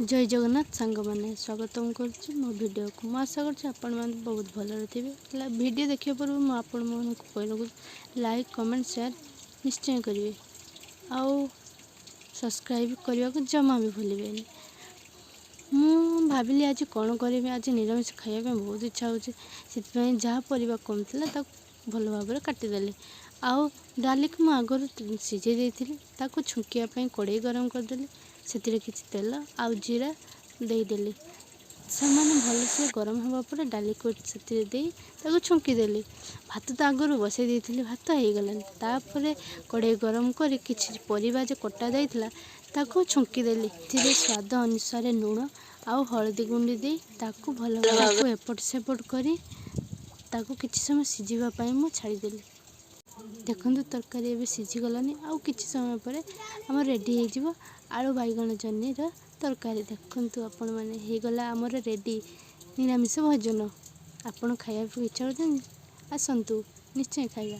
जय जगन्नाथ सांग मैंने स्वागतम कर मो वीडियो को मैं आशा कर बहुत भल थे वीडियो देखा पूर्व मुझे कह लाइक कमेंट शेयर निश्चय करेंगे आउ सब्सक्राइब करने को जमा भी भूलें। मु भाविली आज कौन करी आज निरामिष खाया बहुत इच्छा हो जहाँ परिवा कम था भल भाव काटिदेली आउ डाली को मुझे आगर सीझे देती छुंकियाँ कड़े गरम करदेली से किसी तेल आउ जीरा देदेली से भलसे गरम हवा पर डाली को से छुंकीदेली भात तो आगु बसई देती भात हो गलापर कड़े गरम कर किसी परिवा जो कटा जाता छुंकीदेली स्वाद अनुसार लुण आउ हलदी गुंडी दे भल भाव एपट सेपट कर किसी समय सीझापी मुझे छाड़देली। देखो तरकारी एवं सीझीगलानी आउ किसी समय पर आम रेडी हो आलू बैगण जन्नी तरकारी देखु आपण मैंने होगला आमर रेडी निरामिष भोजन। आपण खाया इच्छा करते आसतु निश्चय खाइबा।